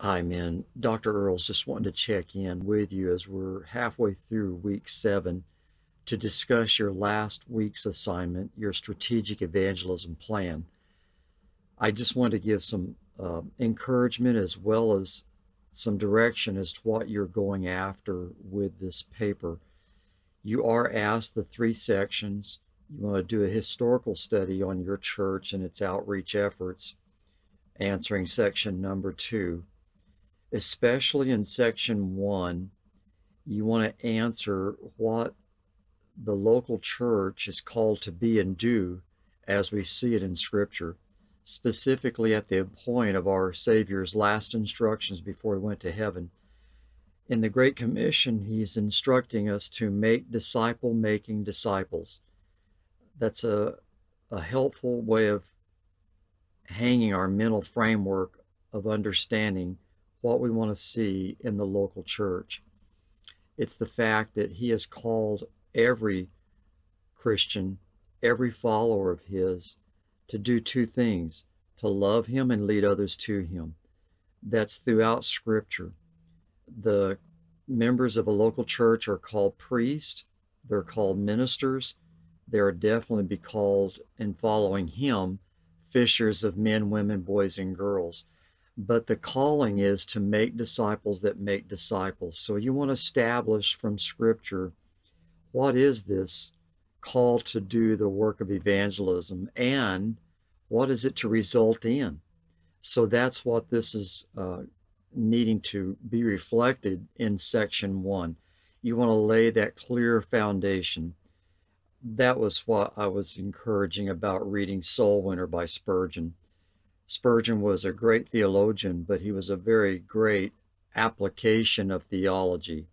Hi, man. Dr. Earls just wanted to check in with you as we're halfway through week 7 to discuss your last week's assignment, your strategic evangelism plan. I just wanted to give some encouragement as well as some direction as to what you're going after with this paper. You are asked the 3 sections. You want to do a historical study on your church and its outreach efforts, answering section number 2. Especially in section 1, you want to answer what the local church is called to be and do as we see it in Scripture, specifically at the point of our Savior's last instructions before he went to heaven. In the Great Commission, he's instructing us to make disciple-making disciples. That's a helpful way of hanging our mental framework of understanding what we want to see in the local church. It's the fact that he has called every Christian, every follower of his, to do 2 things: to love him and lead others to him. That's throughout Scripture. The members of a local church are called priests, they're called ministers, they are definitely be called, in following him, fishers of men, women, boys, and girls. But the calling is to make disciples that make disciples. So you want to establish from Scripture, what is this call to do the work of evangelism, and what is it to result in? So that's what this is needing to be reflected in section 1. You want to lay that clear foundation. That was what I was encouraging about reading Soul Winner by Spurgeon. Spurgeon was a great theologian, but he was a very great application of theology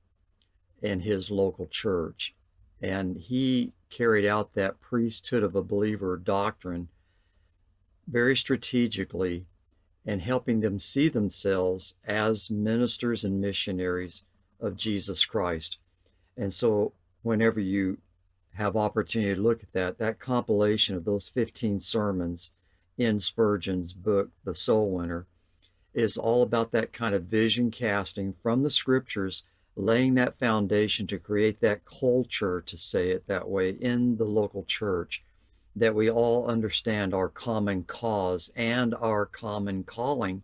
in his local church. And he carried out that priesthood of a believer doctrine very strategically, and helping them see themselves as ministers and missionaries of Jesus Christ. And so whenever you have opportunity to look at that compilation of those 15 sermons in Spurgeon's book, The Soul Winner, is all about that kind of vision casting from the Scriptures, laying that foundation to create that culture, to say it that way, in the local church, that we all understand our common cause and our common calling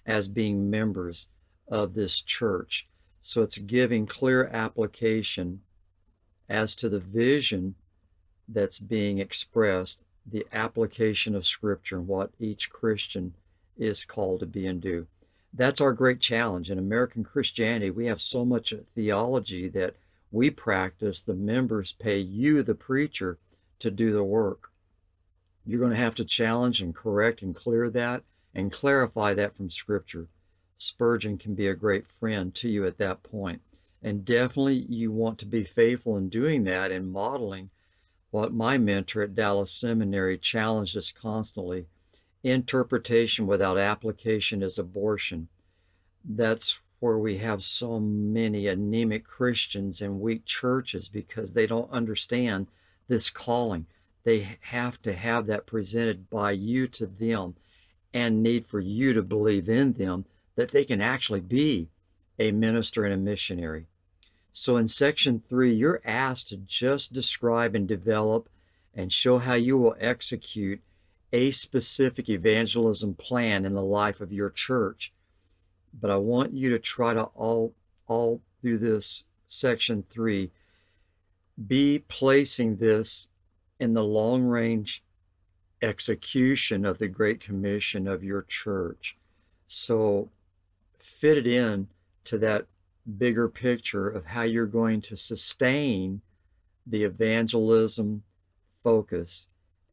as being members of this church. So it's giving clear application as to the vision that's being expressed, the application of Scripture, and what each Christian is called to be and do. That's our great challenge. In American Christianity, we have so much theology that we practice. The members pay you, the preacher, to do the work. You're going to have to challenge and correct and clear that and clarify that from Scripture. Spurgeon can be a great friend to you at that point. And definitely you want to be faithful in doing that and modeling what my mentor at Dallas Seminary challenged us constantly. Interpretation without application is abortion. That's where we have so many anemic Christians and weak churches, because they don't understand this calling. They have to have that presented by you to them, and need for you to believe in them that they can actually be a minister and a missionary. So in section 3, you're asked to just describe and develop and show how you will execute a specific evangelism plan in the life of your church. But I want you to try to all through this section 3 be placing this in the long range execution of the Great Commission of your church. So fit it in to that bigger picture of how you're going to sustain the evangelism focus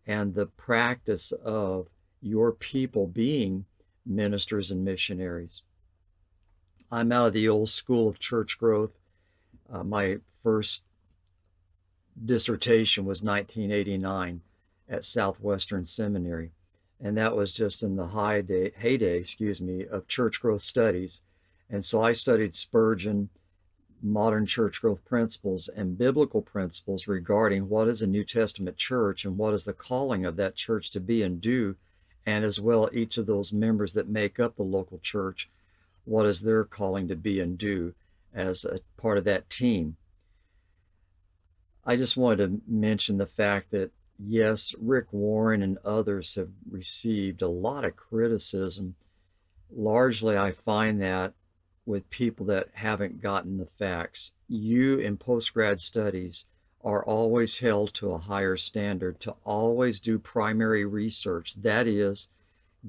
and the practice of your people being ministers and missionaries. I'm out of the old school of church growth. My first dissertation was 1989 at Southwestern Seminary, and that was just in the heyday of church growth studies. And so I studied Spurgeon, modern church growth principles, and biblical principles regarding what is a New Testament church and what is the calling of that church to be and do, and as well each of those members that make up the local church. what is their calling to be and do as a part of that team. I just wanted to mention the fact that, yes, Rick Warren and others have received a lot of criticism. Largely, I find that with people that haven't gotten the facts. You in postgrad studies are always held to a higher standard to always do primary research. That is,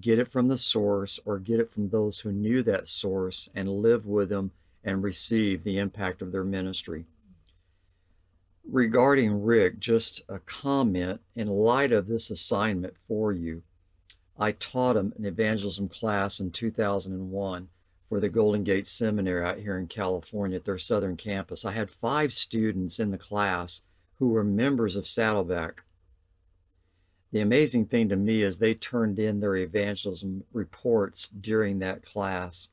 get it from the source or get it from those who knew that source and live with them and receive the impact of their ministry. Regarding Rick, just a comment in light of this assignment for you. I taught an evangelism class in 2001 for the Golden Gate Seminary out here in California at their southern campus. I had 5 students in the class who were members of Saddleback. The amazing thing to me is they turned in their evangelism reports during that class.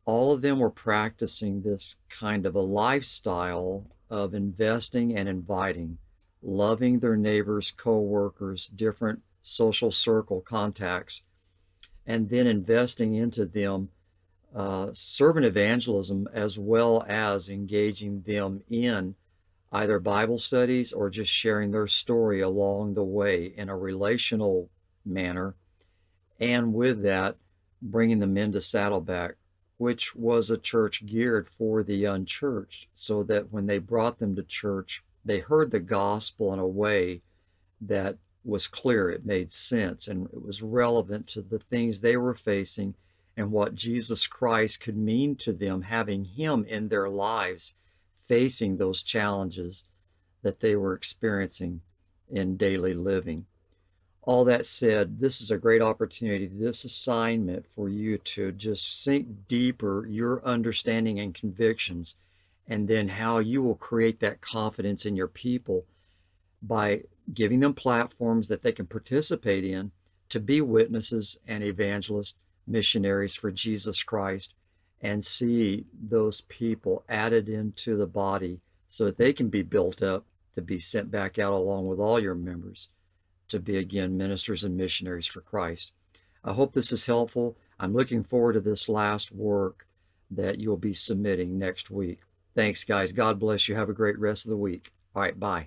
All of them were practicing this kind of a lifestyle of investing and inviting, loving their neighbors, co-workers, different social circle contacts, and then investing into them servant evangelism, as well as engaging them in either Bible studies or just sharing their story along the way in a relational manner, and with that, bringing them into Saddleback, which was a church geared for the unchurched, so that when they brought them to church, they heard the gospel in a way that was clear, it made sense, and it was relevant to the things they were facing and what Jesus Christ could mean to them, having him in their lives, facing those challenges that they were experiencing in daily living. All that said, this is a great opportunity, this assignment for you to just sink deeper your understanding and convictions, and then how you will create that confidence in your people by giving them platforms that they can participate in to be witnesses and evangelists, missionaries for Jesus Christ, and see those people added into the body so that they can be built up to be sent back out along with all your members to be, again, ministers and missionaries for Christ. I hope this is helpful. I'm looking forward to this last work that you'll be submitting next week. Thanks, guys. God bless you. Have a great rest of the week. All right, bye.